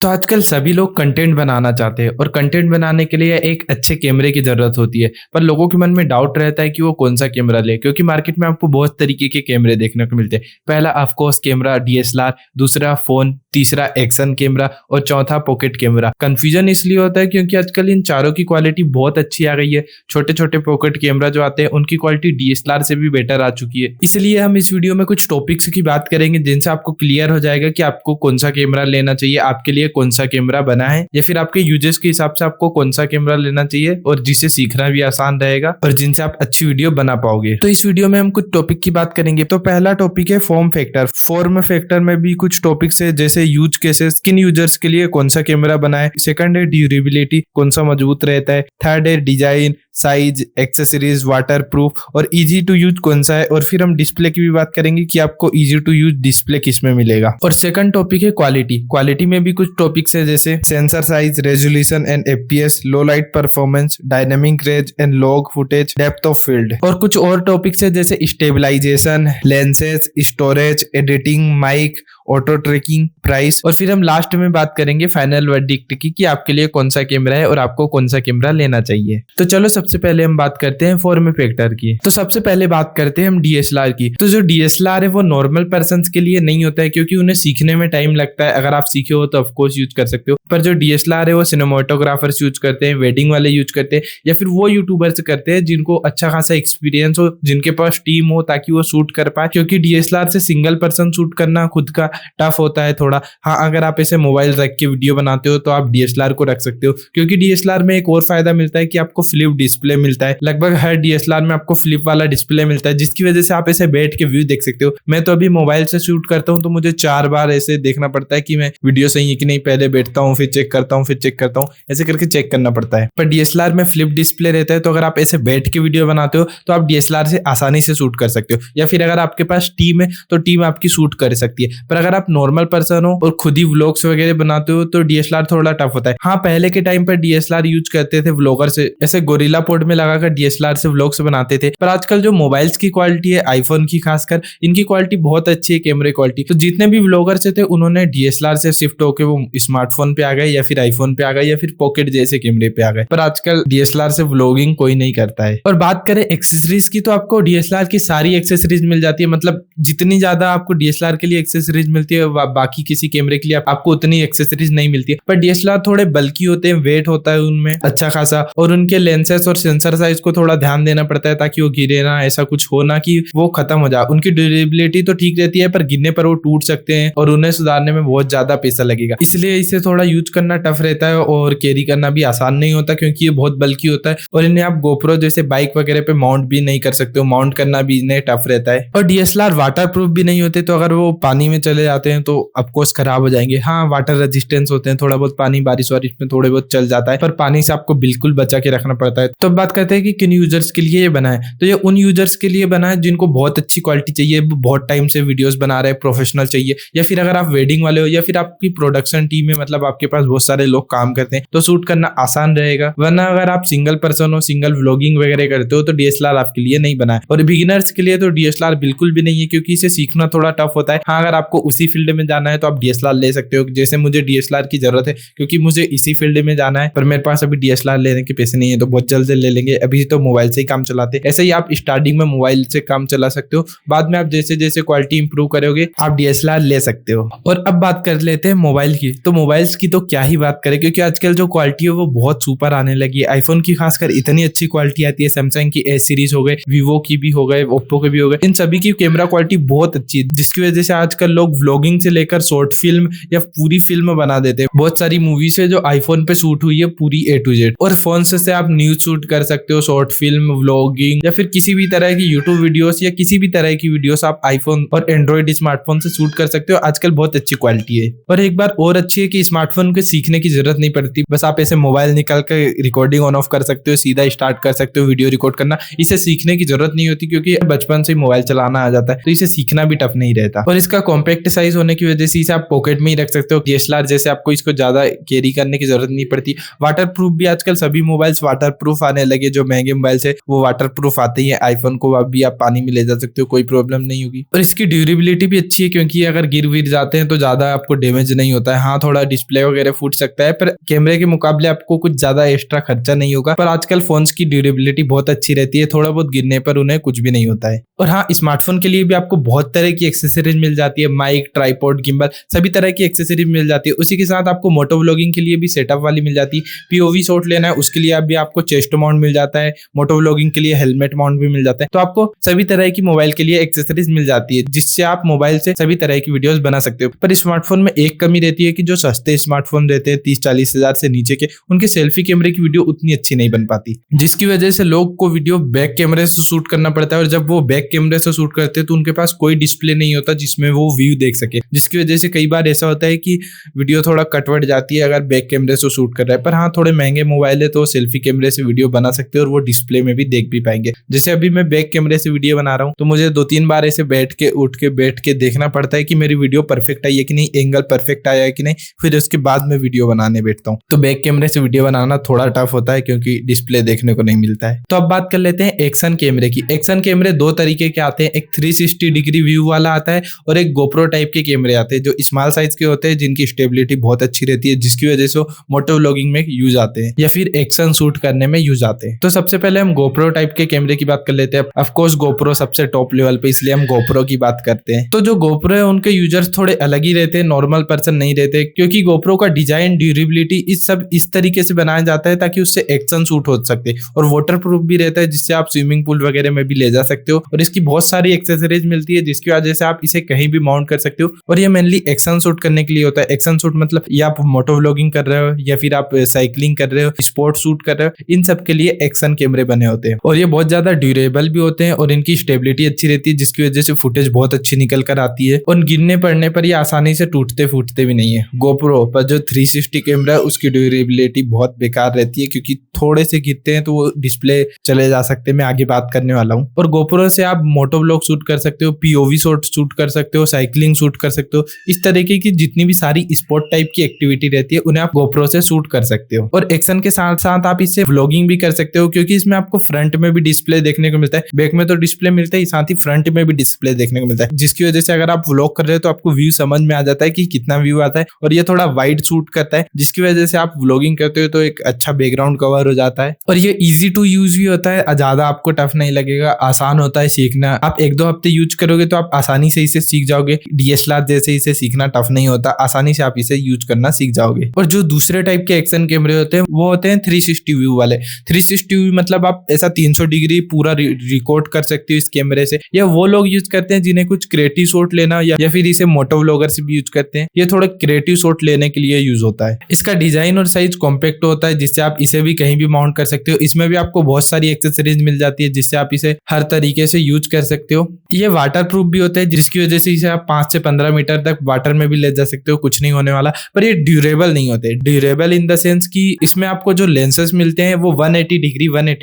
तो आजकल सभी लोग कंटेंट बनाना चाहते हैं और कंटेंट बनाने के लिए एक अच्छे कैमरे की जरूरत होती है। पर लोगों के मन में डाउट रहता है कि वो कौन सा कैमरा ले, क्योंकि मार्केट में आपको बहुत तरीके के कैमरे देखने को मिलते हैं। पहला ऑफकोर्स कैमरा डीएसएलआर, दूसरा फोन, तीसरा एक्शन कैमरा और चौथा पॉकेट कैमरा। कंफ्यूजन इसलिए होता है क्योंकि आजकल इन चारों की क्वालिटी बहुत अच्छी आ गई है। छोटे छोटे पॉकेट कैमरा जो आते हैं उनकी क्वालिटी डीएसएलआर से भी बेटर आ चुकी है। इसलिए हम इस वीडियो में कुछ टॉपिक्स की बात करेंगे जिनसे आपको क्लियर हो जाएगा कि आपको कौन सा कैमरा लेना चाहिए, आपके लिए कौन सा कैमरा बना है, या फिर आपके यूजेस के हिसाब से आपको कौन सा कैमरा लेना चाहिए और जिसे सीखना भी आसान रहेगा और जिनसे आप अच्छी वीडियो बना पाओगे। तो इस वीडियो में हम कुछ टॉपिक की बात करेंगे। तो पहला टॉपिक है फॉर्म फैक्टर। फॉर्म फैक्टर में भी कुछ टॉपिक्स है, जैसे यूज केसेस, किन यूजर्स के लिए कौन सा कैमरा बनाए। सेकंड है ड्यूरेबिलिटी, कौन सा मजबूत रहता है। थर्ड है design, size, accessories, water proof और इजी टू यूज कौन सा है। और फिर हम डिस्प्ले की भी बात करेंगे कि आपको इजी टू यूज डिस्प्ले किस में मिलेगा। और सेकंड टॉपिक है क्वालिटी। क्वालिटी में भी कुछ टॉपिक्स है, जैसे sensor size, resolution and FPS, low light performance, dynamic range and log footage, depth of field. और कुछ और टॉपिक्स है, जैसे stabilisation, lenses, storage, editing, mic, auto tracking, price. और फिर हम लास्ट में बात करेंगे फाइनल वर्डिक्ट की कि आपके लिए कौन सा कैमरा है और आपको कौन सा कैमरा लेना चाहिए। तो चलो सबसे पहले हम बात करते हैं फॉर्म फैक्टर की। तो सबसे पहले बात करते हैं हम डीएसएलआर की। तो जो डीएसएलआर है वो नॉर्मल पर्सन्स के लिए नहीं होता है, क्योंकि उन्हें सीखने में टाइम लगता है। अगर आप सीखे हो तो ऑफकोर्स यूज कर सकते हो, पर जो डीएसएलआर है वो सिनेमेटोग्राफर्स यूज करते हैं, वेडिंग वाले यूज करते हैं, या फिर वो यूट्यूबर्स करते हैं जिनको अच्छा खासा एक्सपीरियंस हो, जिनके पास टीम हो, ताकि वो शूट कर पाए। क्योंकि डीएसएलआर से सिंगल पर्सन शूट करना खुद का टफ होता है थोड़ा। हाँ, अगर आप ऐसे मोबाइल रख के वीडियो बनाते हो तो आप डीएसएलआर को रख सकते हो, क्योंकि डीएसएलआर में एक और फायदा मिलता है कि आपको फ्लिप डिस्प्ले मिलता है। लगभग हर डीएसएलआर में आपको फ्लिप वाला डिस्प्ले मिलता है, जिसकी वजह से आप ऐसे बैठ के व्यू देख सकते हो। मैं तो अभी मोबाइल से शूट करता हूँ तो मुझे 4 बार ऐसे देखना पड़ता है कि मैं वीडियो सही है कि नहीं। पहले बैठता हूँ, फिर चेक करता हूँ, फिर चेक करता हूँ, ऐसे करके चेक करना पड़ता है। पर डीएसएलआर में फ्लिप डिस्प्ले रहता है, तो अगर आप ऐसे बैठ के वीडियो बनाते हो तो आप डीएसएलआर से आसानी से शूट कर सकते हो, या फिर अगर आपके पास टीम है तो टीम आपकी शूट कर सकती है। पर अगर आप नॉर्मल पर्सन हो और खुद ही व्लॉग्स वगैरह बनाते हो तो डीएसएलआर थोड़ा टफ होता है। हाँ, पहले के टाइम पर डीएसएलआर यूज करते थे व्लॉगर से, ऐसे गोरिल्ला पोड में लगाकर डीएसएलआर से व्लॉग्स बनाते थे। पर आजकल जो मोबाइल्स की क्वालिटी है, आईफोन की खासकर, इनकी क्वालिटी बहुत अच्छी है, कैमरे क्वालिटी। तो जितने भी व्लॉगर्स थे उन्होंने डीएसएलआर से शिफ्ट होकर वो स्मार्टफोन पे आ गए, या फिर आईफोन पे आ गए, या फिर पॉकेट जैसे कैमरे पे आ गए। पर आजकल डीएसएलआर से व्लॉगिंग कोई नहीं करता है। और बात करें एक्सेसरीज की, तो आपको डीएसएलआर की सारी एक्सेसरीज मिल जाती है। मतलब जितनी ज्यादा आपको डीएसएलआर के लिए एक्सेसरीज मिलती है, बाकी किसी कैमरे के लिए आपको उतनी एक्सेसरीज नहीं मिलती है। पर डीएसएलआर थोड़े बल्की होते हैं, वेट होता है उनमें अच्छा खासा, और उनके लेंसेस और सेंसर साइज को थोड़ा ध्यान देना पड़ता है ताकि वो गिरे ना, ऐसा कुछ हो ना कि वो खत्म हो जाए। उनकी ड्यूरेबिलिटी तो ठीक रहती है, पर गिरने पर वो टूट सकते हैं और उन्हें सुधारने में बहुत ज्यादा पैसा लगेगा। इसलिए इसे थोड़ा यूज करना टफ रहता है और कैरी करना भी आसान नहीं होता, क्योंकि ये बहुत बल्की होता है और इन्हें आप गोप्रो जैसे बाइक वगैरह पे माउंट भी नहीं कर सकते हो। माउंट करना भी इन्हें टफ रहता है। और डीएसएलआर वाटर प्रूफ भी नहीं होते, तो अगर वो पानी में चले जाते हैं तो ऑफकोर्स खराब हो जाएंगे। हाँ, वाटर रेजिस्टेंस होते हैं, थोड़ा बहुत पानी बारिश वारिश में थोड़े बहुत चल जाता है, पर पानी से आपको बिल्कुल बचा के रखना पड़ता है। तो अब बात करते हैं कि किन यूजर्स के लिए ये बना है। तो ये उन यूजर्स के लिए बना है जिनको बहुत अच्छी क्वालिटी चाहिए, बहुत टाइम से वीडियोस बना रहे हैं, प्रोफेशनल चाहिए, या फिर अगर आप वेडिंग वाले हो, या फिर आपकी प्रोडक्शन टीम है, मतलब आपके पास बहुत सारे लोग काम करते हैं, तो शूट करना आसान रहेगा। वरना अगर आप सिंगल पर्सन हो, सिंगल व्लॉगिंग वगैरह करते हो, तो डीएसएलआर आपके लिए नहीं बना है। और बिगिनर्स के लिए तो डीएसएलआर बिल्कुल भी नहीं है, क्योंकि इसे सीखना थोड़ा टफ होता है। हाँ, अगर आपको उसी फील्ड में जाना है तो आप डीएसएलआर ले सकते हो। जैसे मुझे डीएसएलआर की जरूरत है क्योंकि मुझे इसी फील्ड में जाना है, पर मेरे पास अभी डीएसएलआर लेने के पैसे नहीं है, तो बहुत जल्द ले लेंगे। अभी तो मोबाइल से ही काम चलाते हैं। ऐसे ही आप स्टार्टिंग में मोबाइल से काम चला सकते हो, बाद में आप जैसे जैसे क्वालिटी इंप्रूव करोगे आप डीएसएलआर ले सकते हो। और अब बात कर लेते हैं मोबाइल की। तो मोबाइल्स की तो क्या ही बात करें, क्योंकि आजकल जो क्वालिटी है वो बहुत सुपर आने लगी है। आईफोन की खासकर इतनी अच्छी क्वालिटी आती है, सैमसंग की एस सीरीज हो गए, वीवो की भी हो गए, ओप्पो के भी हो गए, इन सभी की कैमरा क्वालिटी बहुत अच्छी है, जिसकी वजह से आजकल लोग व्लॉगिंग से लेकर शॉर्ट फिल्म या पूरी फिल्म बना देते हैं। बहुत सारी मूवीज है जो आईफोन पे शूट हुई है पूरी A to Z। और फोन से आप न्यूज शूट कर सकते हो, शॉर्ट फिल्म, व्लॉगिंग, या फिर किसी भी तरह की यूट्यूब वीडियोस या किसी भी तरह की वीडियोस आप आईफोन और एंड्रॉइड स्मार्टफोन से शूट कर सकते हो। आजकल बहुत अच्छी क्वालिटी है। और एक बार और अच्छी है कि स्मार्टफोन के सीखने की जरूरत नहीं पड़ती, बस आप ऐसे मोबाइल निकाल कर रिकॉर्डिंग ऑन ऑफ कर सकते हो, सीधा स्टार्ट कर सकते हो वीडियो रिकॉर्ड करना। इसे सीखने की जरूरत नहीं होती, क्योंकि बचपन से मोबाइल चलाना आ जाता है, तो इसे सीखना भी टफ नहीं रहता। और इसका कॉम्पैक्ट छोटे साइज होने की वजह से इसे आप पॉकेट में ही रख सकते हो। डीएसएलआर जैसे आपको इसको ज्यादा कैरी करने की जरूरत नहीं पड़ती। वाटर प्रूफ भी आजकल सभी मोबाइल्स वाटर प्रूफ आने लगे, जो महंगे मोबाइल्स है वो वाटर प्रूफ आते ही है। आईफोन को अभी आप पानी में ले जा सकते हो, कोई प्रॉब्लम नहीं होगी। और इसकी ड्यूरेबिलिटी भी अच्छी है, क्योंकि अगर गिर विर जाते हैं तो ज्यादा आपको डैमेज नहीं होता है। हाँ, थोड़ा डिस्प्ले वगैरह फूट सकता है, पर कैमरे के मुकाबले आपको कुछ ज्यादा एक्स्ट्रा खर्चा नहीं होगा। पर आजकल फोन्स की ड्यूरेबिलिटी बहुत अच्छी रहती है, थोड़ा बहुत गिरने पर उन्हें कुछ भी नहीं होता है। और हाँ, स्मार्टफोन के लिए भी आपको बहुत तरह की एक्सेसरीज मिल जाती है, माइक, ट्राइपॉड, गिम्बल, सभी तरह की एक्सेसरीज मिल जाती है। उसी के साथ आपको मोटो व्लॉगिंग के लिए भी सेटअप वाली मिल जाती है। पीओवी शॉट लेना है उसके लिए भी आपको चेस्ट माउंट मिल जाता है। मोटो व्लॉगिंग के लिए हेलमेट माउंट भी मिल जाता है। तो आपको सभी तरह की मोबाइल के लिए एक्सेसरीज मिल जाती है, जिससे आप मोबाइल से सभी तरह की वीडियोस बना सकते हो। पर स्मार्टफोन में एक कमी रहती है कि जो सस्ते स्मार्टफोन रहते हैं 30-40 हजार से नीचे के, उनके सेल्फी कैमरे की वीडियो उतनी अच्छी नहीं बन पाती, जिसकी वजह से लोग को वीडियो बैक कैमरे से शूट करना पड़ता है। और जब वो बैक कैमरे से शूट करते हैं तो उनके पास कोई डिस्प्ले नहीं होता जिसमें वो व्यू देख सके, जिसकी वजह से कई बार ऐसा होता है कि वीडियो थोड़ा कटवट जाती है अगर बैक कैमरे से शूट कर रहा है। पर हाँ, थोड़े महंगे मोबाइल है तो सेल्फी कैमरे से वीडियो बना सकते हो और वो डिस्प्ले में भी देख भी पाएंगे। जैसे अभी मैं बैक कैमरे से वीडियो बना रहा हूँ तो मुझे 2-3 बार ऐसे बैठ के उठ के देखना पड़ता है कि मेरी वीडियो परफेक्ट आई है कि नहीं, एंगल परफेक्ट आया है कि नहीं, फिर उसके बाद मैं वीडियो बनाने बैठता हूँ। तो बैक कैमरे से वीडियो बनाना थोड़ा टफ होता है क्योंकि डिस्प्ले देखने को नहीं मिलता है। तो अब बात कर लेते हैं एक्शन कैमरे की। एक्शन कैमरे 2 तरीके के आते हैं, एक 360 डिग्री व्यू वाला आता है और एक गोप्रो टाइप के कैमरे आते हैं जो स्मॉल साइज के होते हैं, जिनकी स्टेबिलिटी बहुत अच्छी रहती है, जिसकी वजह से मोटो व्लॉगिंग में यूज आते हैं या फिर एक्शन शूट करने में यूज आते हैं। तो सबसे पहले हम गोप्रो टाइप के कैमरे की बात कर लेते हैं। ऑफ कोर्स गोप्रो सबसे टॉप लेवल पे, इसलिए हम गोप्रो की बात करते हैं। तो जो गोप्रो है उनके यूजर्स थोड़े अलग ही रहते हैं, नॉर्मल पर्सन नहीं रहते, क्योंकि गोप्रो का डिजाइन, ड्यूरेबिलिटी इस तरीके से बनाया जाता है ताकि उससे एक्शन शूट हो सके और वाटर प्रूफ भी रहता है, जिससे आप स्विमिंग पूल वगैरह में भी ले जा सकते हो। और इसकी बहुत सारी एक्सेसरीज मिलती है जिसकी वजह से आप इसे कहीं भी माउंट कर सकते हो। और ये मेनली एक्शन शूट करने के लिए होता है। एक्शन शूट मतलब या आप मोटो व्लॉगिंग कर रहे हो या फिर आप साइकिलिंग कर रहे हो, स्पोर्ट शूट कर रहे हो, इन सब के लिए एक्शन कैमरे बने होते हैं। और ये बहुत ज्यादा ड्यूरेबल भी होते हैं और इनकी स्टेबिलिटी अच्छी रहती है, जिसकी वजह से फुटेज बहुत अच्छी निकल कर आती है और गिरने पड़ने पर ये आसानी से टूटते फूटते भी नहीं है। गोप्रो पर जो 360 कैमरा है उसकी ड्यूरेबिलिटी बहुत बेकार रहती है, क्योंकि थोड़े से गिरते हैं तो वो डिस्प्ले चले जा सकते हैं। मैं आगे बात करने वाला हूँ। और गोप्रो से आप मोटो व्लॉग शूट कर सकते हो, पीओवी शॉट शूट कर सकते हो, साइकिलिंग शूट कर सकते हो, इस तरीके की जितनी भी सारी स्पोर्ट टाइप की एक्टिविटी रहती है उन्हें आप गोप्रो से शूट कर सकते हो। और एक्शन के साथ साथ आप इससे व्लॉगिंग भी कर सकते हो, क्योंकि इसमें आपको फ्रंट में भी डिस्प्ले देखने को मिलता है, बैक में तो डिस्प्ले मिलता है, साथ ही फ्रंट में भी डिस्प्ले देखने को मिलता है, जिसकी वजह से अगर आप व्लॉग कर रहे हो तो आपको व्यू समझ में आ जाता है कि कितना व्यू आता है। और ये थोड़ा वाइड शूट करता है, जिसकी वजह से आप व्लॉगिंग करते हो तो एक अच्छा बैकग्राउंड कवर हो जाता है। और ये इजी टू यूज भी होता है, ज्यादा आपको टफ नहीं लगेगा, आसान होता है सीखना। आप 1-2 हफ्ते यूज करोगे तो आप आसानी से इसे सीख जाओगे। डीएसएलआर जैसे इसे सीखना टफ नहीं होता, आसानी से आप इसे यूज करना सीख जाओगे। और जो दूसरे टाइप के एक्शन कैमरे होते हैं वो होते हैं 360 व्यू वाले। 360 व्यू मतलब आप ऐसा 300 डिग्री पूरा रिकॉर्ड कर सकते हो इस कैमरे से। या वो लोग यूज करते हैं जिन्हें कुछ क्रिएटिव शॉट लेना, या फिर इसे मोटो व्लॉगर्स भी यूज करते हैं। ये थोड़ा क्रिएटिव शॉट लेने के लिए यूज होता है। इसका डिजाइन और साइज कॉम्पैक्ट होता है, जिससे आप इसे भी कहीं भी माउंट कर सकते हो। इसमें भी आपको बहुत सारी एक्सेसरीज मिल जाती है, जिससे आप इसे हर तरीके से यूज कर सकते हो। ये वाटर प्रूफ भी होता है, जिसकी वजह से इसे आप 5 से 15 मीटर तक वाटर में भी ले जा सकते हो, कुछ नहीं होने वाला। पर ये ड्यूरेबल नहीं होते। ड्यूरेबल इन द सेंस कि इसमें आपको जो लेंसेज मिलते हैं वो 180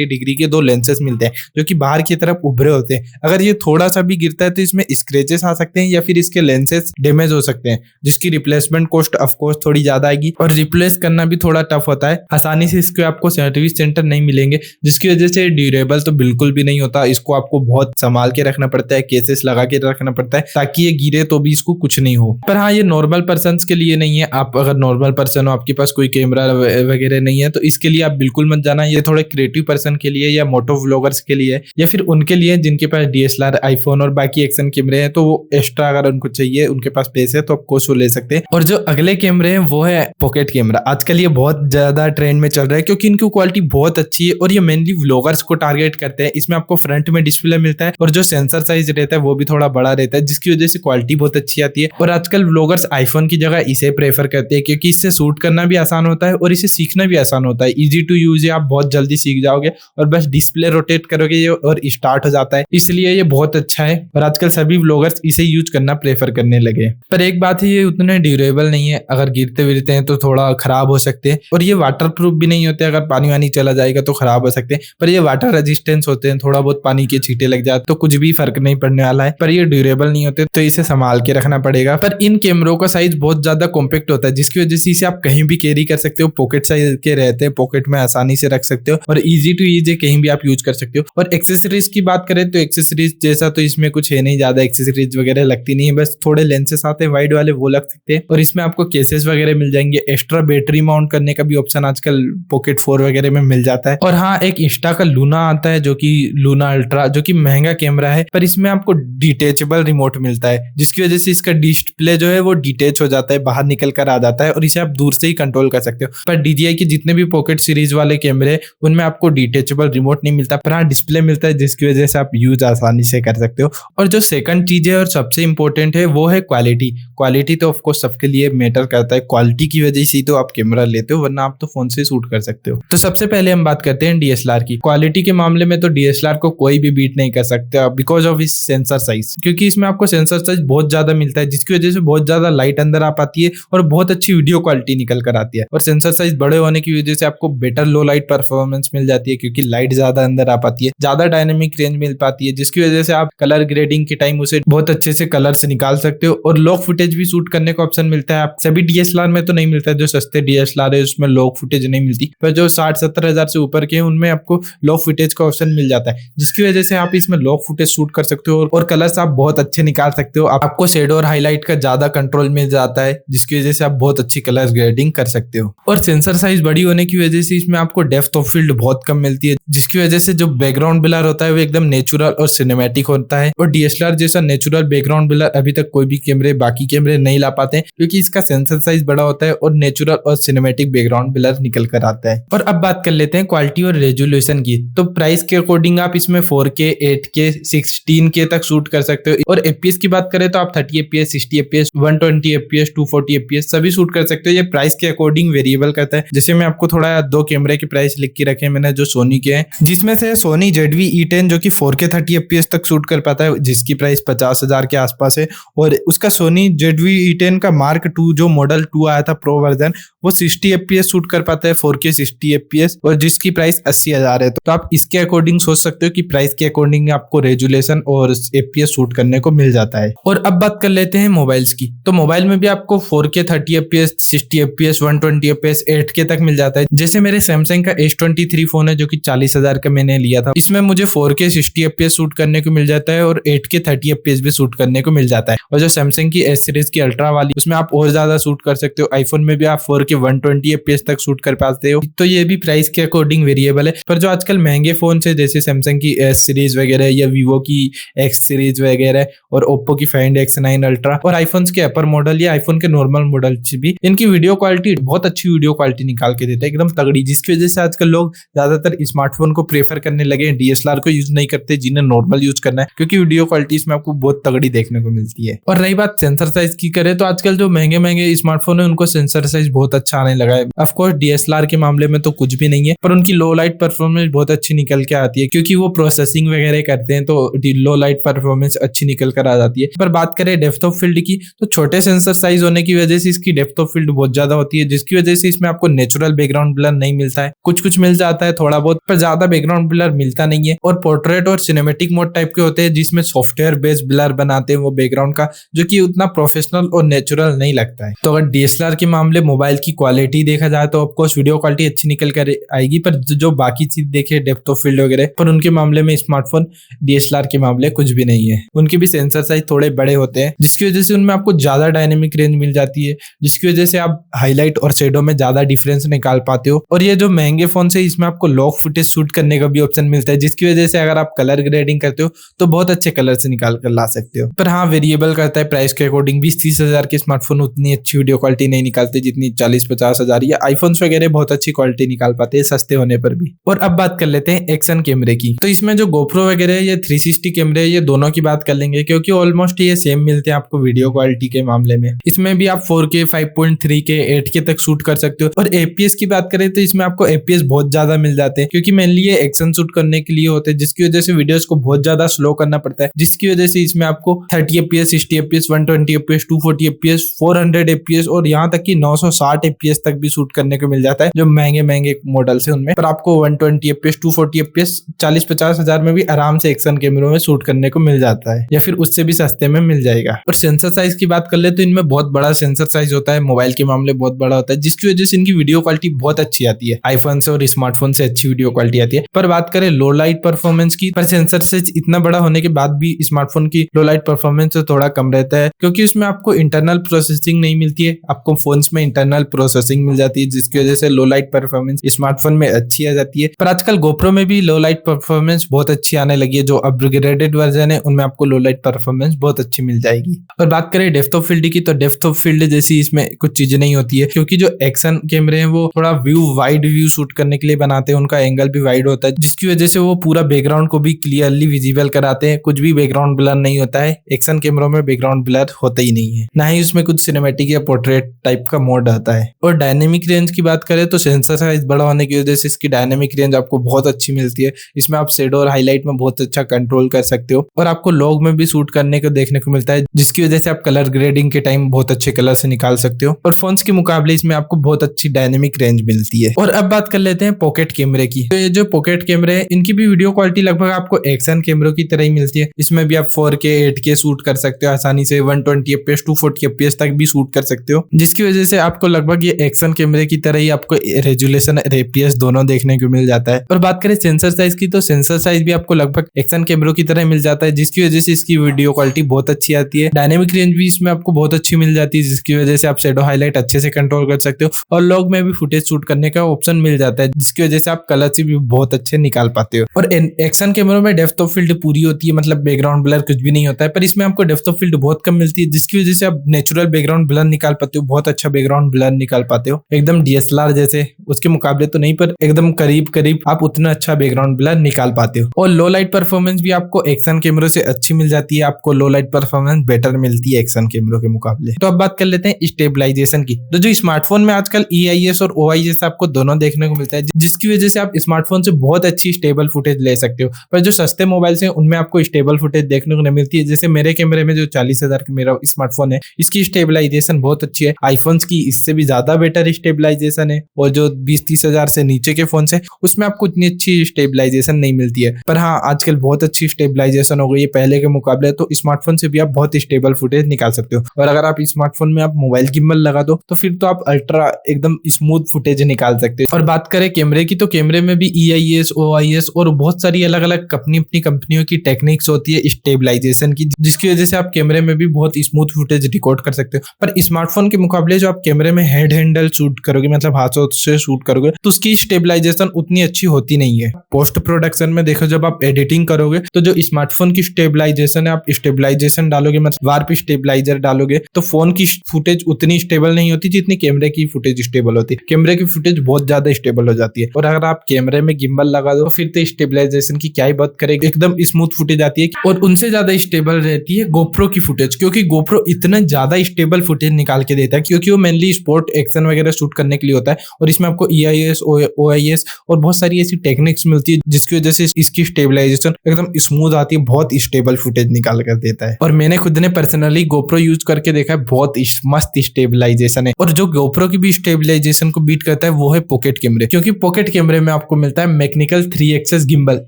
डिग्री के 2 लेंसेज मिलते हैं, जो कि बाहर की तरफ उभरे होते हैं। अगर ये थोड़ा सा भी गिरता है तो इसमें स्क्रैचेस आ सकते हैं या फिर इसके लेंसेज डैमेज हो सकते हैं, जिसकी रिप्लेसमेंट कॉस्ट ऑफ कोर्स थोड़ी ज्यादा आएगी और रिप्लेस करना भी थोड़ा टफ होता है। आसानी से इसके आपको सर्विस सेंटर नहीं मिलेंगे, जिसकी वजह से ड्यूरेबल तो बिल्कुल भी नहीं होता। इसको आपको बहुत संभाल के रखना पड़ता है, केसेस लगा के रखना पड़ता है ताकि ये गिरे तो भी इसको कुछ नहीं हो। पर हाँ, ये नॉर्मल पर्सन के लिए नहीं है। आप अगर नॉर्मल पर्सन हो, आपके पास कोई कैमरा वगैरह नहीं है, तो इसके लिए आप बिल्कुल मत जाना। ये थोड़े क्रिएटिव पर्सन के लिए या मोटो व्लॉगर्स के लिए या फिर उनके लिए जिनके पास डीएसएलआर, आईफोन और बाकी एक्शन कैमरे हैं, तो वो एक्स्ट्रा अगर उनको चाहिए, उनके पास पैसे है तो आपको वो ले सकते हैं। और जो अगले कैमरे हैं वो है पॉकेट कैमरा। आजकल ये बहुत ज्यादा ट्रेंड में चल रहा है क्योंकि इनकी क्वालिटी बहुत अच्छी है और ये मेनली व्लॉगर्स को टारगेट करते हैं। इसमें आपको फ्रंट में डिस्प्ले मिलता है और जो सेंसर साइज रहता है वो भी थोड़ा बड़ा रहता है, जिसकी वजह से क्वालिटी बहुत अच्छी आती है। और आजकल व्लॉगर्स आईफोन की जगह इसे प्रेफर करते हैं, क्योंकि इससे शूट करना भी आसान होता है और इसे सीखना भी आसान होता है। इजी टू यूज है, आप बहुत जल्दी सीख जाओगे और बस डिस्प्ले रोटेट करोगे ये और स्टार्ट हो जाता है, इसलिए ये बहुत अच्छा है। और आजकल सभी व्लॉगर्स इसे यूज करना प्रेफर करने लगे। पर एक बात है, ये उतने ड्यूरेबल नहीं है, अगर गिरते विरते हैं तो थोड़ा खराब हो सकते हैं। और ये वाटर प्रूफ भी नहीं होते, अगर पानी वानी चला जाएगा तो खराब हो सकते हैं। पर ये वाटर रेजिस्टेंस होते हैं, थोड़ा बहुत पानी के छींटे लग जाए तो कुछ भी फर्क नहीं पड़ने वाला है। पर ये ड्यूरेबल नहीं होते, तो इसे संभाल संभाल के रखना पड़ेगा। पर इन कैमरों का साइज बहुत ज्यादा कॉम्पैक्ट होता है, जिसकी वजह से इसे आप कहीं भी कैरी कर सकते हो। पॉकेट साइज के रहते हैं, पॉकेट में आसानी से रख सकते हो और इजी टू इजी कहीं भी आप यूज कर सकते हो। और एक्सेसरीज की बात करें तो एक्सेसरीज जैसा तो इसमें कुछ है नहीं, ज्यादा एक्सेसरीज वगैरह लगती नहीं है, बस थोड़े लेंसेस आते हैं वाइड वाले, वो लग सकते हैं। और इसमें आपको केसेस वगैरह मिल जाएंगे। एक्स्ट्रा बैटरी माउंट करने का भी ऑप्शन आजकल पॉकेट 4 वगैरह में मिल जाता है। और हाँ, एक इंस्टा का लूना आता है, जो कि लूना अल्ट्रा, जो कि महंगा कैमरा है, पर इसमें आपको डिटेचेबल रिमोट मिलता है, जिसकी वजह से इसका डिस्प्ले जो है वो डिटेच हो जाता है, बाहर निकल कर आ जाता है और इसे आप दूर से ही कंट्रोल कर सकते हो। पर DJI के जितने भी पॉकेट सीरीज वाले कैमरे, उनमें आपको डिटेचेबल रिमोट नहीं मिलता, पर हाँ डिस्प्ले मिलता है, जिसकी वजह से आप यूज आसानी से कर सकते हो। और जो सेकंड चीज है और सबसे इंपॉर्टेंट है वो है क्वालिटी। क्वालिटी तो ऑफकोर्स सबके लिए मैटर करता है, क्वालिटी की वजह से तो आप कैमरा लेते हो, वरना आप तो फोन से शूट कर सकते हो। तो सबसे पहले हम बात करते हैं DSLR की। क्वालिटी के मामले में तो DSLR को कोई भी बीट नहीं कर सकता बिकॉज ऑफ इस सेंसर साइज, क्योंकि इसमें आपको सेंसर साइज बहुत ज्यादा मिलता है, जिसकी वजह से बहुत ज्यादा लाइट अंदर आ पाती है और बहुत अच्छी वीडियो क्वालिटी निकल कर आती है। और सेंसर साइज बड़े होने की वजह से आपको बेटर लो लाइट परफॉर्मेंस मिल जाती है, क्योंकि लाइट ज्यादा अंदर आ पाती है, ज्यादा डायनेमिक रेंज मिल पाती है, जिसकी वजह से आप कलर ग्रेडिंग के टाइम उसे बहुत अच्छे से कलर्स निकाल सकते हो। और लॉक फुटेज भी शूट करने का ऑप्शन मिलता है। आप सभी DSLR में तो नहीं मिलता है, जो सस्ते DSLR है उसमें लॉक फुटेज नहीं मिलती, पर जो 60-70 हजार से ऊपर के हैं उनमें आपको लॉक फुटेज का ऑप्शन मिल जाता है, जिसकी वजह से आप इसमें लॉक फुटेज शूट कर सकते हो और कलर्स आप बहुत अच्छे निकाल सकते हो। आपको शेडो और हाईलाइट का ज्यादा कंट्रोल मिल जाता है, जिसकी वजह से आप बहुत अच्छी कलर ग्रेडिंग कर सकते हो। और सेंसर साइज बड़ी होने की वजह से इसमें आपको डेप्थ ऑफ फील्ड बहुत कम मिलती है, जिसकी वजह से जो बैकग्राउंड ब्लर होता है वो एकदम नेचुरल और सिनेमैटिक होता है। और DSLR जैसा नेचुरल बैकग्राउंड ब्लर अभी तक कोई भी कैमरे, बाकी कैमरे नहीं ला पाते हैं, क्योंकि इसका सेंसर साइज बड़ा होता है और नेचुरल और सिनेमैटिक बैकग्राउंड ब्लर निकल कर आता है। और अब बात कर लेते हैं क्वालिटी और रेजोल्यूशन की। तो प्राइस के अकॉर्डिंग आप इसमें 4K, 8K, 16K तक शूट कर सकते हो। और FPS की बात करें तो आप 30 FPS, 60 FPS, 120 FPS, 240 FPS सभी शूट कर सकते हो। ये प्राइस के अकॉर्डिंग वेरिएबल करता है। जैसे मैं आपको थोड़ा 2 कैमरे के प्राइस लिख के रखे मैंने, जो सोनी के हैं, जिसमें से सोनी ZV-E10 जो कि 4K 30 FPS तक शूट कर पाता है, जिसकी प्राइस 50,000 के आसपास है। और उसका सोनी ZV-E10 का Mark II जो मॉडल 2 आया था प्रो वर्जन, वो 60 FPS शूट कर पाता है, 4K 60 FPS, और जिसकी प्राइस 80,000 है। तो आप इसके अकॉर्डिंग सोच सकते हो कि प्राइस के अकॉर्डिंग आपको रेजुलेशन और FPS शूट करने को मिल जाता है। और अब बात कर लेते हैं मोबाइल्स की। तो मोबाइल में भी आपको 4K 30 FPS, 60 FPS, 120 FPS, 8K तक मिल जाता है। जैसे मेरे सैमसंग का S23 फोन है, जो कि 40,000 का मैंने लिया था, इसमें मुझे 4K 60 FPS शूट करने को मिल जाता है और 8K 30 FPS भी शूट करने को मिल जाता है। और जो सैमसंग की S सीरीज की अल्ट्रा वाली, उसमें आप और ज्यादा शूट कर सकते हो। आईफोन में भी आप 4K 120 FPS तक शूट कर पाते हो। तो ये भी प्राइस के अकॉर्डिंग वेरिएबल है। पर जो आजकल महंगे फोन है, जैसे सैमसंग की S सीरीज वगैरह या वीवो की X सीरीज वगैरह और ओप्पो की Find X9 अल्ट्रा और आईफोन के अपर मॉडल या आईफोन के नॉर्मल मॉडल भी, इनकी वीडियो क्वालिटी बहुत अच्छी वीडियो क्वालिटी निकाल के देता है, एकदम तगड़ी, जिसकी वजह से आजकल लोग ज्यादातर स्मार्टफोन को प्रेफर करने लगे, DSLR को यूज नहीं करते, जिन्हें नॉर्मल यूज करना है, क्योंकि वीडियो क्वालिटी इसमें आपको बहुत तगड़ी देखने को मिलती है। और रही बात सेंसर साइज की करें तो आजकल जो महंगे महंगे स्मार्टफोन है उनको सेंसर साइज बहुत अच्छा आने लगा है। ऑफकोर्स DSLR के मामले में तो कुछ भी नहीं है, पर उनकी लो लाइट परफॉर्मेंस बहुत अच्छी निकल के आती है, क्योंकि वो प्रोसेसिंग वगैरह करते हैं, तो लो लाइट परफॉर्मेंस अच्छी निकल कर आ जाती है। पर बात करें डेप्थ ऑफ फील्ड की, तो छोटे सेंसर साइज होने की वजह से इसकी डेप्थ ऑफ फील्ड बहुत ज्यादा होती है, जिसकी वजह से इसमें आपको नेचुरल बैकग्राउंड ब्लर नहीं मिलता है। कुछ कुछ मिल जाता है थोड़ा बहुत, पर ज्यादा बैकग्राउंड ब्लर मिलता नहीं है। और पोर्ट्रेट और सिनेमेटिक मोड टाइप के होते हैं, जिसमें सॉफ्टवेयर बेस्ड ब्लर बनाते हैं वो बैकग्राउंड का, जो कि उतना प्रोफेशनल और नेचुरल नहीं लगता है। तो अगर DSLR के मामले मोबाइल की क्वालिटी देखा जाए तो ऑफकोर्स वीडियो क्वालिटी अच्छी निकल कर आएगी, पर जो बाकी चीज देखे डेप्थ ऑफ फील्ड वगैरह, पर उनके मामले में स्मार्टफोन DSLR के मामले कुछ भी नहीं है। उनके भी सेंसर साइज थोड़े बड़े होते हैं, जिसकी वजह से उनमें आपको ज्यादा डायनेमिक रेंज मिल जाती है, जिसकी वजह से आप हाईलाइट और शेडो में ज्यादा डिफरेंस निकाल पाते हो। और ये जो महंगे फोन से, इसमें आपको लॉक फुटेज शूट करने का भी ऑप्शन मिलता है, जिसकी वजह से अगर आप कलर ग्रेडिंग करते हो तो बहुत अच्छे कलर से निकाल कर ला सकते हो। पर हाँ, वेरिएबल करता है प्राइस के अकॉर्डिंग। 20-30 हजार के स्मार्टफोन उतनी अच्छी वीडियो क्वालिटी नहीं निकालते जितनी 40-50 हजार या आईफोन्स वगैरह बहुत अच्छी क्वालिटी निकाल पाते हैं सस्ते होने पर भी। और अब बात कर लेते हैं एक्शन कैमरे की। तो इसमें जो GoPro वगैरह है, ये 360 कैमरे, ये दोनों की बात कर लेंगे, क्योंकि ऑलमोस्ट ये सेम मिलते हैं आपको वीडियो क्वालिटी के मामले में। इसमें भी आप 4K, 5.3K, 8K तक शूट कर सकते हो। और FPS की बात करें तो इसमें आपको FPS बहुत ज्यादा मिल जाते हैं, क्योंकि मेनली ये एक्शन शूट करने के लिए होते हैं, जिसकी वजह से वीडियोस को बहुत ज्यादा स्लो करना पड़ता है, जिसकी वजह से इसमें आपको 30 FPS, 60 FPS, 120 FPS, 240 FPS, 400 FPS और यहाँ तक कि 960 FPS तक भी शूट करने को मिल जाता है, जो महंगे महंगे मॉडल है उनमें। पर आपको 120 FPS, 240 FPS 40-50 हजार में भी आराम से एक्शन कैमरों में शूट करने को मिल जाता है, या फिर उससे भी सस्ते में मिल मिल जाएगा। और सेंसर साइज की बात कर ले तो इनमें बहुत बड़ा सेंसर साइज होता है, मोबाइल के मामले बहुत बड़ा होता है, जिसकी वजह से इनकी वीडियो क्वालिटी बहुत अच्छी आती है। आईफोन से और स्मार्टफोन से अच्छी वीडियो क्वालिटी आती है। पर बात करें लो लाइट परफॉर्मेंस की, पर सेंसर साइज इतना बड़ा होने के बाद भी स्मार्टफोन की लो लाइट परफॉर्मेंस से थोड़ा कम रहता है, क्योंकि उसमें आपको इंटरनल प्रोसेसिंग नहीं मिलती है। आपको फोन्स में इंटरनल प्रोसेसिंग मिल जाती है, जिसकी वजह से लो लाइट परफॉर्मेंस स्मार्टफोन में अच्छी आ जाती है। पर आजकल गोप्रो में भी लो लाइट परफॉर्मेंस बहुत अच्छी आने लगी है। जो अपग्रेडेड वर्जन है उनमें आपको लो लाइट परफॉर्मेंस बहुत अच्छी मिल जाएगी। और बात करें डेप्थ ऑफ फील्ड की, तो डेप्थ ऑफ फील्ड जैसी इसमें कुछ चीजें नहीं होती है, क्योंकि जो एक्शन कैमरे हैं वो थोड़ा वाइड व्यू शूट करने के लिए बनाते हैं, उनका एंगल भी वाइड होता है, जिसकी वजह से वो पूरा बैकग्राउंड को भी क्लियरली विजिबल कराते हैं। कुछ भी बैकग्राउंड ब्लर नहीं होता है। एक्शन कैमरों में बैकग्राउंड ब्लर होता ही नहीं है, ना ही उसमें कुछ सिनेमैटिक या पोर्ट्रेट टाइप का मोड आता है। और डायनेमिक रेंज की बात करें तो सेंसर साइज बड़ा होने की वजह से इसकी डायनेमिक रेंज आपको बहुत अच्छी मिलती है। इसमें आप शेडो और हाईलाइट में बहुत अच्छा कंट्रोल कर सकते हो, और आपको लॉग में भी शूट करने को देखने को मिलता है, जिसकी वजह से आप कलर ग्रेडिंग के टाइम बहुत अच्छे कलर से निकाल सकते हो। और फोन्स के मुकाबले इसमें आपको बहुत अच्छी डायनेमिक रेंज मिलती है। और अब बात कर लेते हैं पॉकेट कैमरे की। तो ये जो पॉकेट कैमरे हैं इनकी भी वीडियो क्वालिटी लगभग आपको एक्शन कैमरों की तरह ही मिलती है। इसमें भी आप 4K 8K शूट कर सकते हो आसानी से, 120 FPS 240 FPS तक भी शूट कर सकते हो, जिसकी वजह से आपको लगभग ये एक्शन कैमरे की तरह ही आपको रेजुलेशन और FPS दोनों देखने को मिल जाता है। और बात करें सेंसर साइज की, तो सेंसर साइज भी आपको लगभग एक्शन कैमरों की तरह मिल जाता है, जिसकी वजह से इसकी वीडियो क्वालिटी बहुत अच्छी आती है। डायनेमिक रेंज भी इसमें आपको बहुत अच्छी मिल जाती है, जिसकी वजह से आप शेडो हाईलाइट अच्छे से कंट्रोल कर सकते हो, और लॉग में भी फुटेज शूट करने का ऑप्शन मिल जाता है, जिसकी वजह से आप कलर भी बहुत अच्छे निकाल पाते हो। और एक्शन कैमरों में डेप्थ ऑफ फील्ड पूरी होती है, मतलब बैकग्राउंड ब्लर कुछ भी नहीं होता है, पर इसमें आपको डेप्थ ऑफ फील्ड बहुत कम मिलती है, जिसकी वजह से आप नेचुरल बैकग्राउंड ब्लर निकाल पाते हो, बहुत अच्छा बैकग्राउंड ब्लर निकाल पाते हो, एकदम DSLR जैसे। उसके मुकाबले तो नहीं, पर एकदम करीब करीब आप उतना अच्छा बैकग्राउंड ब्लर निकाल पाते हो। और लो लाइट परफॉर्मेंस भी आपको एक्शन कैमरों से अच्छी मिल जाती है, आपको लो लाइट परफॉर्मेंस बेटर मिलती है एक्शन कैमरों के मुकाबले। तो अब बात कर लेते हैं स्टेबलाइजेशन की। तो जो स्मार्टफोन में आजकल EIS और OIS आपको दोनों देखने को मिलता है, जिसकी वजह से आप स्मार्टफोन से बहुत अच्छी स्टेबल फुटेज ले सकते हो। पर जो सस्ते मोबाइल हैं उनमें आपको स्टेबल फुटेज देखने को नहीं मिलती है। जैसे मेरे कैमरे में जो 40,000 का मेरा स्मार्टफोन है, इसकी स्टेबलाइजेशन बहुत अच्छी है। आईफोन्स की इससे भी ज्यादा बेटर स्टेबलाइजेशन है, और जो 20-30 हजार से नीचे के फोन है उसमें आपको इतनी अच्छी स्टेबलाइजेशन नहीं मिलती है। पर हाँ, आजकल बहुत अच्छी स्टेबलाइजेशन हो गई है पहले के मुकाबले, तो स्मार्टफोन से भी आप बहुत स्टेबल फुटेज निकाल सकते हो। और अगर आप स्मार्टफोन में आप मोबाइल गिम्बल लगा दो तो फिर तो आप अल्ट्रा एकदम स्मूथ फुटेज निकाल सकते हो। और बात करें कैमरे की, तो कैमरे में भी EIS OIS और बहुत सारी अलग अलग अपनी कंपनियों की टेक्निक्स होती है स्टेबलाइजेशन की, जिसकी वजह से आप कैमरे में भी बहुत स्मूथ फुटेज रिकॉर्ड कर सकते हो। पर स्मार्टफोन के मुकाबले जो आप कैमरे में हेड हैंडल शूट करोगे, मतलब हाथों से शूट करोगे, तो उसकी स्टेबलाइजेशन उतनी अच्छी होती नहीं है। पोस्ट प्रोडक्शन में देखो, जब आप एडिटिंग करोगे तो जो स्मार्टफोन की स्टेबलाइजेशन है, आप स्टेबलाइजेशन डालोगे, मतलब वार्प स्टेबलाइजर डालोगे, तो फोन की फुटेज उतनी स्टेबल नहीं होती जितनी कैमरे की फुटेज स्टेबल होती है। कैमरे की फुटेज बहुत ज्यादा स्टेबल हो जाती है। और अगर आप कैमरे में गिम्बल लगा दो फिर तो स्टेबलाइजेशन की क्या ही बात करेगी, एकदम स्मूथ फुटेज आती है। और उनसे ज्यादा स्टेबल रहती है गोप्रो की फुटेज, क्योंकि गोप्रो इतना ज्यादा स्टेबल फुटेज निकाल के देता है, क्योंकि वो मेनली स्पोर्ट एक्शन वगैरह शूट करने के लिए होता है। और इसमें आपको EIS OIS और बहुत सारी ऐसी टेक्निक्स मिलती है, जिसकी वजह से इसकी स्टेबलाइजेशन एकदम स्मूथ आती है, बहुत स्टेबल फुटेज निकाल कर देता है। और मैंने खुद ने पर्सनली गोप्रो यूज करके देखा है, बहुत मस्त स्टेबलाइजेशन है। और जो गोप्रो की भी स्टेबलाइजेशन को बीट करता है वो है पॉकेट कैमरे, क्योंकि पॉकेट कैमरे में आपको मिलता है मैकेनिकल 3 एक्सेस गिम्बल।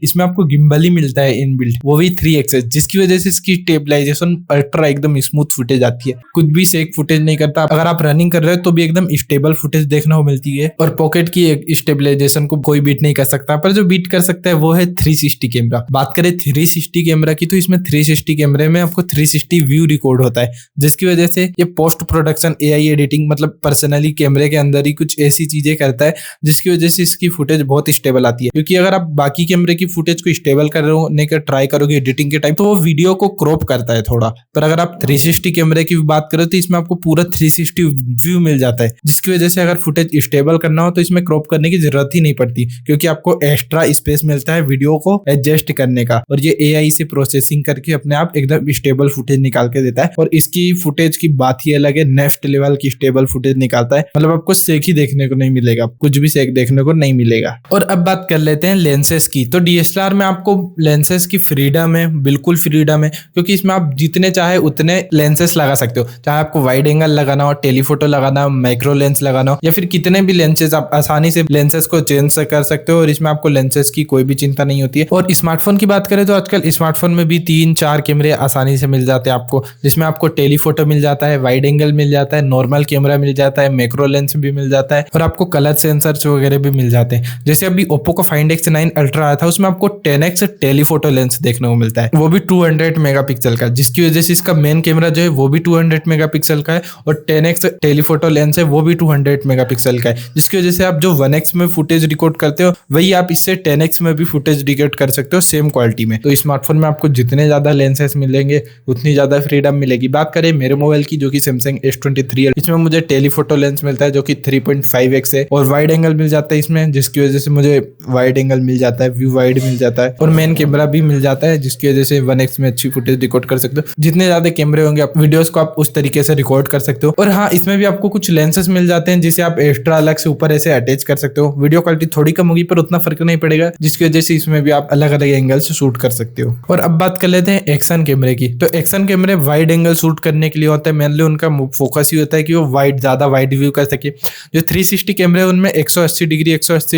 इसमें आपको गिम्बल ही मिलता है इनबिल्ट, वो भी 3 एक्सेस, जिसकी वजह से इसकी स्टेबलाइजेशन अल्ट्रा एकदम स्मूथ फुटेज आती है, कुछ भी शेक फुटेज नहीं करता। अगर आप रनिंग कर रहे हो तो भी एकदम स्टेबल फुटेज देखने को मिलती है। और पॉकेट की स्टेबलाइजेशन को कोई बीट नहीं कर सकता, पर जो बीट कर सकता है वो है 360 कैमरा। बात करें 360 कैमरा की, तो इसमें 360 कैमरे में आपको 360 व्यू रिकॉर्ड होता है, जिसकी वजह से ये पोस्ट प्रोडक्शन AI एडिटिंग, मतलब पर्सनली कैमरे के अंदर ही कुछ ऐसी चीजें करता है, जिसकी वजह से इसकी फुटेज बहुत स्टेबल आती है। क्योंकि अगर आप बाकी कैमरे की फुटेज को स्टेबल करने का ट्राई करोगे एडिटिंग के टाइम, तो वो वीडियो को क्रॉप करता है थोड़ा। पर अगर आप 360 कैमरे की बात करो तो इसमें आपको पूरा 360 व्यू मिल जाता है, जिसकी वजह से अगर फुटेज स्टेबल करना हो तो इसमें क्रॉप करने की जरूरत ही नहीं पड़ती, क्योंकि आपको एक्स्ट्रा स्पेस मिलता है वीडियो को एडजस्ट करने का। और ये AI से प्रोसेसिंग करके अपने आप एकदम स्टेबल फुटेज निकाल के देता है। और इसकी फुटेज की बात ही अलग है, नेक्स्ट लेवल की स्टेबल फुटेज निकालता है, मतलब आपको शेक ही देखने को नहीं मिलेगा, कुछ भी शेक देखने को नहीं मिलेगा। और अब बात कर लेते हैं लेंसेज की। तो DSLR में आपको लेंसेज की फ्रीडम है, बिल्कुल फ्रीडम है, क्योंकि इसमें आप जितने चाहे उतने लेंसेज लगा सकते हो। चाहे आपको वाइड एंगल लगाना हो, टेलीफोटो लगाना हो, माइक्रो लेंस लगाना हो, या फिर कितने भी लेंसेज, आप आसानी से लेंसेज को चेंज कर सकते हो। और इसमें आपको लेंसेज की कोई भी चिंता नहीं होती है। और स्मार्टफोन की बात करें तो आजकल स्मार्टफोन में भी 3-4 कैमरे आसानी से मिल जाते हैं आपको, जिसमें आपको टेलीफोटो मिल जाता है, वाइड एंगल मिल जाता है, नॉर्मल कैमरा मिल जाता है, मैक्रो लेंस भी मिल जाता है और आपको कलर सेंसर्स वगैरह भी मिल जाते हैं। जैसे अभी ओप्पो का फाइंड X9 अल्ट्रा आया था, उसमें आपको 10x टेलीफोटो लेंस देखने को मिलता है, वो भी 200 मेगापिक्सल का, जिसकी वजह से इसका मेन कैमरा जो है वो भी 200 मेगापिक्सल का है और 10x टेलीफोटो लेंस है वो भी 200 मेगापिक्सल का है, जिसकी वजह से आप जो 1x में फुटेज रिकॉर्ड करते हो वही आप इससे 10x में भी फुटेज रिकॉर्ड कर सकते हो सेम क्वालिटी में। तो स्मार्टफोन में आपको जितने ज्यादा लेंसेस मिलेंगे उतनी ज्यादा फ्रीडम मिलेगी। बात करें मेरे मोबाइल की जो कि सैमसंग S23 है, इसमें मुझे टेलीफोटो लेंस मिलता है जो कि 3.5x है और वाइड एंगल मिल जाता है इसमें, जिसकी वजह से मुझे वाइड एंगल मिल जाता है, व्यू वाइड मिल जाता है और मेन कैमरा भी मिल जाता है, जिसकी वजह से 1x में अच्छी फुटेज रिकॉर्ड कर सकते हो। जितने ज्यादा कैमरे होंगे आप वीडियोस को आप उस तरीके से रिकॉर्ड कर सकते हो। और हाँ, इसमें भी आपको कुछ लेंसेस मिल जाते हैं जिसे आप एक्स्ट्रा अलग से ऊपर ऐसे अटैच कर सकते हो। वीडियो क्वालिटी थोड़ी कम होगी पर उतना फर्क नहीं पड़ेगा, जिसकी वजह से इसमें भी आप अलग अलग एंगल से शूट कर सकते हो। और अब बात कर लेते हैं एक्शन कैमरे की। तो एक्शन कैमरे वाइड एंगल शूट करने के लिए होता है, मेनली उनका फोकस ही होता है कि वो ज्यादा वाइड व्यू कर सके। जो 360 कैमरे उनमें 180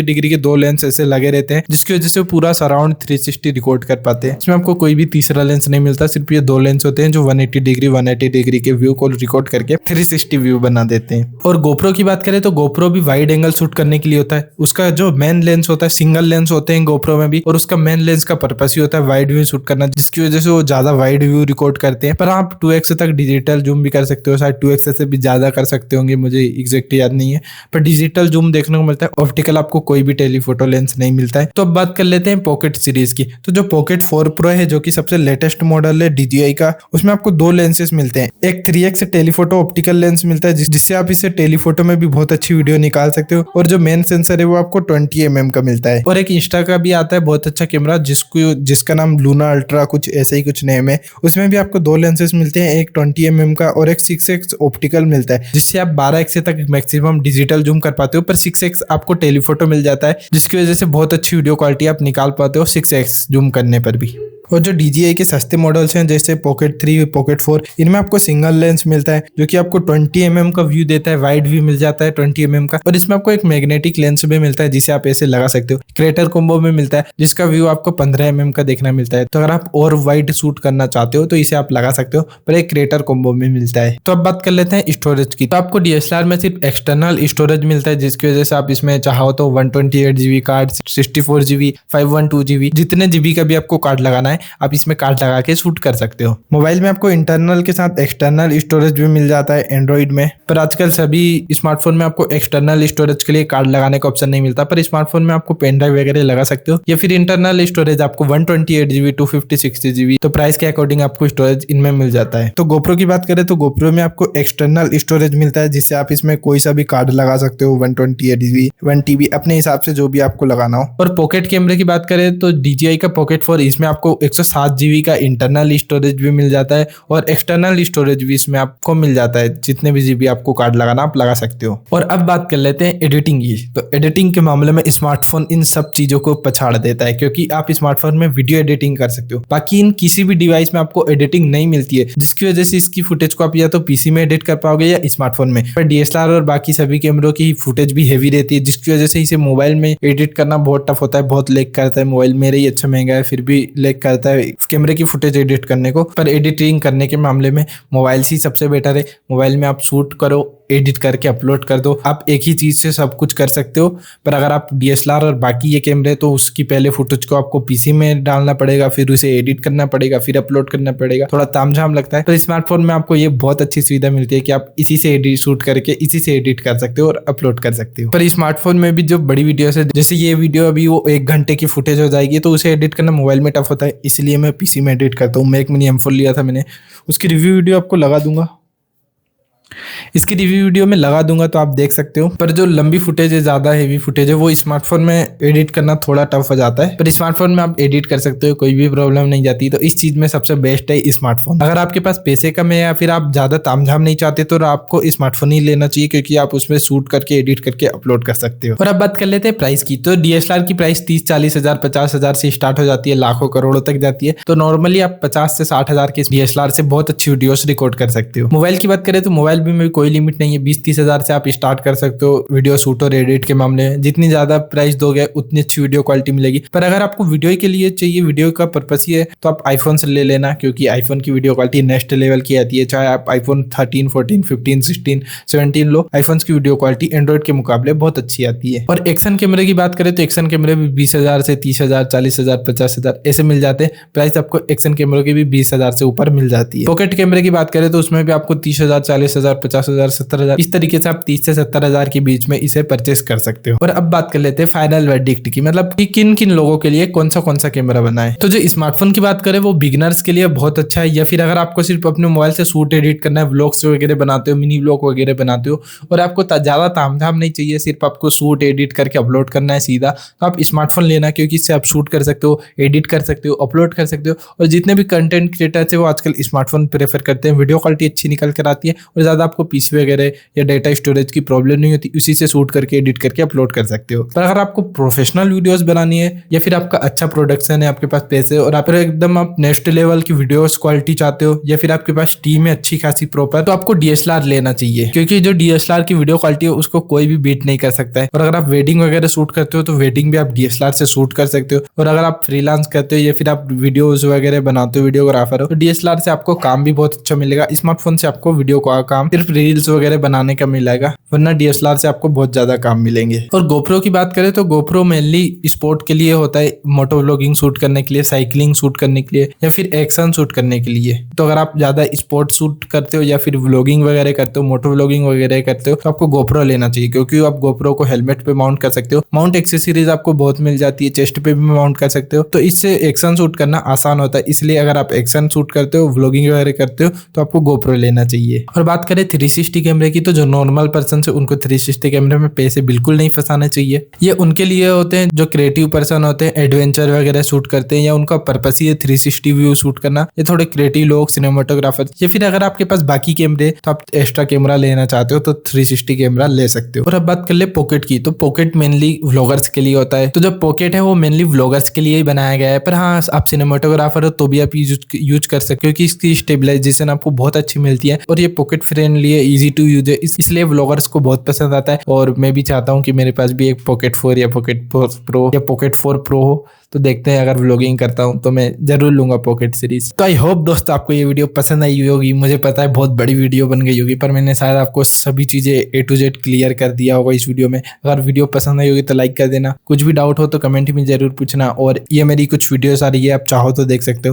डिग्री के दो लेंस ऐसे लगे रहते हैं, जिसकी वजह से पूरा सराउंड 360 रिकॉर्ड कर पाते हैं। इसमें आपको कोई भी तीसरा लेंस नहीं मिलता, सिर्फ ये दो लेंस होते हैं जो 180 डिग्री के व्यू को रिकॉर्ड करके 360 व्यू बना देते हैं। और गोप्रो की बात करें तो गोप्रो भी वाइड एंगल शूट करने के लिए होता है। उसका जो मेन लेंस होता है, सिंगल लेंस होते हैं गोप्रो में भी, और उसका मेन लेंस का पर्पस ही होता है वाइड व्यू शूट करना, जिसकी वजह से वो ज्यादा वाइड व्यू रिकॉर्ड करते हैं। पर आप 2x तक डिजिटल जूम भी कर सकते हो, शायद 2x से भी ज्यादा कर सकते होंगे, मुझे एग्जैक्ट याद नहीं है, पर डिजिटल जूम देखने को मिलता है। ऑप्टिकल आपको कोई भी टेलीफोटो लेंस नहीं मिलता है। तो अब बात कर लेते हैं पॉकेट सीरीज की। तो जो पॉकेट 4 प्रो है जो कि सबसे लेटेस्ट मॉडल है DJI का, उसमें आपको दो लेंसेज मिलते हैं। एक 3x टेलीफोटो ऑप्टिकल लेंस मिलता है जिससे आप इसे टेलीफोटो में भी बहुत अच्छी वीडियो निकाल सकते हो, और जो मेन सेंसर है वो आपको 20mm का मिलता है। और एक इंस्टा का भी आता है बहुत अच्छा कैमरा जिसका नाम लूना अल्ट्रा कुछ ऐसा ही कुछ नेम है। उसमें भी आपको दो लेंसेज मिलते हैं, एक 20mm का और एक 6x ऑप्टिकल मिलता है, जिससे आप 12x तक मैक्सिमम डिजिटल जूम कर पाते हो। पर 6x आपको टेलीफोटो मिल जाता है, जिसकी वजह से बहुत अच्छी वीडियो क्वालिटी आप निकाल पाते हो 6x जूम करने पर भी। और जो DJI के सस्ते मॉडल्स हैं जैसे पॉकेट 3, पॉकेट 4, इनमें आपको सिंगल लेंस मिलता है जो कि आपको 20mm का व्यू देता है, वाइड व्यू मिल जाता है 20mm का। और इसमें आपको एक मैग्नेटिक लेंस भी मिलता है जिसे आप ऐसे लगा सकते हो। क्रिएटर कॉम्बो में मिलता है जिसका व्यू आपको 15mm का देखना मिलता है। तो अगर आप और वाइड शूट करना चाहते हो तो इसे आप लगा सकते हो, पर एक क्रिएटर कॉम्बो में मिलता है। तो अब बात कर लेते हैं स्टोरेज की। तो आपको DSLR में सिर्फ एक्सटर्नल स्टोरेज मिलता है, जिसकी वजह से आप इसमें चाहो तो 128GB कार्ड, 64GB, 512GB, जितने GB का भी आपको कार्ड लगाना है आप इसमें कार्ड लगा के शूट कर सकते हो। मोबाइल में आपको इंटरनल के साथ एक्सटर्नल स्टोरेज भी मिल जाता है एंड्रॉइड में, पर आजकल सभी स्मार्टफोन में आपको एक्सटर्नल स्टोरेज के लिए कार्ड लगाने का ऑप्शन नहीं मिलता। पर स्मार्टफोन में आपको पेन ड्राइव वगैरह लगा सकते हो, या फिर इंटरनल स्टोरेज आपको 128GB, 256GB, तो प्राइस के अकॉर्डिंग आपको स्टोरेज इनमें मिल जाता है। तो गोप्रो की बात करें तो गोप्रो में आपको एक्सटर्नल स्टोरेज मिलता है, जिससे आप इसमें कोई सा भी कार्ड लगा सकते हो, 128GB, 1TB, अपने हिसाब से जो भी आपको लगाना हो। और पॉकेट कैमरे की बात करें तो DJI का पॉकेट 4, इसमें आपको 107GB का इंटरनल स्टोरेज भी मिल जाता है और एक्सटर्नल स्टोरेज भी इसमें आपको मिल जाता है। जितने भी GB आपको कार्ड लगाना आप लगा सकते हो। और अब बात कर लेते हैं एडिटिंग की। तो एडिटिंग के मामले में स्मार्टफोन इन सब चीजों को पछाड़ देता है, क्योंकि आप स्मार्टफोन में वीडियो एडिटिंग कर सकते हो। बाकी इन किसी भी डिवाइस में आपको एडिटिंग नहीं मिलती है, जिसकी वजह से इसकी फुटेज को आप या तो PC में एडिट कर पाओगे या स्मार्टफोन में। पर DSLR और बाकी सभी कैमरों की फुटेज भी हेवी रहती है, जिसकी वजह से इसे मोबाइल में एडिट करना बहुत टफ होता है, बहुत लैग करता है। मोबाइल मेरे ही अच्छा महंगा है फिर भी लैग करता है कैमरे की फुटेज एडिट करने को। पर एडिटिंग करने के मामले में मोबाइल से सबसे बेटर है। मोबाइल में आप शूट करो, एडिट करके अपलोड कर दो, आप एक ही चीज से सब कुछ कर सकते हो। पर अगर आप DSLR और बाकी ये कैमरे तो उसकी पहले फुटेज को आपको PC में डालना पड़ेगा, फिर उसे एडिट करना पड़ेगा, फिर अपलोड करना पड़ेगा, थोड़ा तामझाम लगता है। पर स्मार्टफोन में आपको ये बहुत अच्छी सुविधा मिलती है कि आप इसी से एडिट शूट करके इसी से एडिट कर सकते हो और अपलोड कर सकते हो। पर स्मार्टफोन में भी जो बड़ी वीडियो है, जैसे ये वीडियो अभी वो 1 घंटे की फुटेज हो जाएगी, तो उसे एडिट करना मोबाइल में टफ होता है, इसलिए मैं PC में एडिट करता हूँ। मैं एक मिनी M4 लिया था मैंने, उसकी रिव्यू वीडियो आपको लगा दूंगा, इसकी रिव्यू वीडियो में लगा दूंगा तो आप देख सकते हो। पर जो लंबी फुटेज है, ज्यादा हेवी फुटेज है, वो स्मार्टफोन में एडिट करना थोड़ा टफ हो जाता है। पर स्मार्टफोन में आप एडिट कर सकते हो, कोई भी प्रॉब्लम नहीं जाती। तो इस चीज में सबसे बेस्ट है स्मार्टफोन। अगर आपके पास पैसे कम है या फिर आप ज्यादा तामझाम नहीं चाहते तो आपको स्मार्टफोन ही लेना चाहिए, क्योंकि आप उसमें शूट करके एडिट करके अपलोड कर सकते हो। और अब बात कर लेते हैं प्राइस की। तो DSLR की प्राइस 30-40 हजार 50 हजार से स्टार्ट हो जाती है, लाखों करोड़ों तक जाती है। तो नॉर्मली आप 50 से 60 हजार के DSLR से बहुत अच्छी वीडियोस रिकॉर्ड कर सकते हो। मोबाइल की बात करें तो मोबाइल में भी कोई लिमिट नहीं है, 20-30 हज़ार से आप स्टार्ट कर सकते हो वीडियो शूट और एडिट के मामले में। जितनी ज़्यादा प्राइस दोगे उतनी अच्छी वीडियो क्वालिटी मिलेगी। पर अगर आपको वीडियो के लिए चाहिए, वीडियो का पर्पस ही है, तो आप आईफोन से ले लेना, क्योंकि आईफोन की वीडियो क्वालिटी नेक्स्ट लेवल की आती है। चाहे आप आईफोन 13, 14, 15, 16, 17 लो, आईफोन की वीडियो क्वालिटी एंड्रॉइड के मुकाबले बहुत अच्छी आती है। और एक्शन कैमरे की बात करें तो एक्शन कैमरे भी 20,000 से 30,000, 40,000, 50,000 ऐसे मिल जाते हैं। प्राइस आपको एक्शन कैमरों की भी 20,000 से ऊपर मिल जाती है। पॉकेट कैमरे की बात करें तो उसमें भी आपको 30,000, 40,000, 50,000, 70,000 इस तरीके से आप 30 से 70,000 के बीच में इसे परचेस कर सकते हो। और अब बात कर लेते हैं फाइनल वर्डिक्ट की, मतलब कि किन किन लोगों के लिए कौन सा कैमरा बना है। तो जो स्मार्टफोन की बात करें वो बिगिनर्स के लिए बहुत अच्छा है, या फिर अगर आपको सिर्फ अपने मोबाइल से शूट एडिट करना है, व्लॉग्स वगैरह बनाते हो, मिनी व्लॉग वगैरह बनाते हो और आपको ज्यादा तामझाम नहीं चाहिए, सिर्फ आपको शूट एडिट करके अपलोड करना है सीधा, तो आप स्मार्टफोन लेना, क्योंकि इससे आप शूट कर सकते हो, एडिट कर सकते हो, अपलोड कर सकते हो। और जितने भी कंटेंट क्रिएटर्स है वो आजकल स्मार्टफोन प्रेफर करते हैं, वीडियो क्वालिटी अच्छी निकल कर आती है और ज्यादा आपको पीसी वगैरह या डेटा स्टोरेज की प्रॉब्लम नहीं होती, उसी से शूट करके एडिट करके अपलोड कर सकते हो। पर अगर आपको प्रोफेशनल वीडियोस बनानी है या फिर आपका अच्छा प्रोडक्शन है, आपके पास पैसे और आप एकदम आप नेक्स्ट लेवल की वीडियोस क्वालिटी चाहते हो, या फिर आपके पास टीम है अच्छी खासी प्रॉपर, तो आपको डीएसएलआर लेना चाहिए, क्योंकि जो डीएसएलआर की वीडियो क्वालिटी है उसको कोई भी बीट नहीं कर सकता है। और अगर आप वेडिंग वगैरह शूट करते हो तो वेडिंग भी आप डीएसएलआर से शूट कर सकते हो। और अगर आप फ्रीलांस करते हो या फिर आप वीडियोस वगैरह बनाते हो, वीडियोग्राफर हो, तो डीएसएलआर से आपको काम भी बहुत अच्छा मिलेगा। स्मार्टफोन से आपको वीडियो का काम सिर्फ रील्स वगैरह बनाने का मिलेगा, वरना डीएसएलआर से आपको बहुत ज्यादा काम मिलेंगे। और गोप्रो की बात करें तो गोप्रो मेनली स्पोर्ट के लिए होता है, मोटो व्लॉगिंग शूट करने के लिए, साइकिलिंग शूट करने के लिए या फिर एक्शन शूट करने के लिए। तो अगर आप ज्यादा स्पोर्ट शूट करते हो या फिर व्लॉगिंग वगैरह करते हो, मोटो व्लॉगिंग वगैरह करते हो, तो आपको गोप्रो लेना चाहिए, क्योंकि आप गोप्रो को हेलमेट पे माउंट कर सकते हो। माउंट एक्सेसरीज आपको बहुत मिल जाती है, चेस्ट पे भी माउंट कर सकते हो, तो इससे एक्शन शूट करना आसान होता है। इसलिए अगर आप एक्शन शूट करते हो, व्लॉगिंग वगैरह करते हो, तो आपको गोप्रो लेना चाहिए। और बात करें 360 कैमरे की, तो जो नॉर्मल पर्सन है उनको 360 कैमरे में पैसे बिल्कुल नहीं फंसाने चाहिए। ये उनके लिए होते हैं जो क्रिएटिव पर्सन होते हैं, एडवेंचर वगैरह शूट करते हैं, या उनका पर्पस ही है 360 व्यू शूट करना। ये थोड़े क्रिएटिव लोग, सिनेमाटोग्राफर, या फिर अगर आपके पास बाकी कैमरे तो आप एक्स्ट्रा कैमरा लेना चाहते हो तो 360 कैमरा ले सकते हो। और अब बात कर ले पॉकेट की, तो पॉकेट मेनली व्लॉगर्स के लिए होता है। तो जो पॉकेट है वो मेनली व्लॉगर्स के लिए ही बनाया गया है, पर हाँ आप सिनेमाटोग्राफर हो तो भी आप यूज कर सकते हो, क्योंकि इसकी स्टेबलाइजेशन आपको बहुत अच्छी मिलती है और ये पॉकेट फ्रेंडली है, इजी टू यूज है, इसलिए व्लॉगर्स को बहुत पसंद आता है। और मैं भी चाहता हूँ कि मेरे पास भी एक पॉकेट 4 या पॉकेट 4 प्रो या पॉकेट 4 प्रो हो, तो देखते हैं अगर व्लॉगिंग करता हूं तो मैं जरूर लूंगा पॉकेट सीरीज। तो आई होप दोस्तों आपको ये वीडियो पसंद आई होगी। मुझे पता है बहुत बड़ी वीडियो बन गई होगी, पर मैंने शायद आपको सभी चीजें A to Z क्लियर कर दिया होगा इस वीडियो में। अगर वीडियो पसंद आई होगी तो लाइक कर देना, कुछ भी डाउट हो तो कमेंट में जरूर पूछना। और ये मेरी कुछ वीडियोस आ रही है, आप चाहो तो देख सकते हो।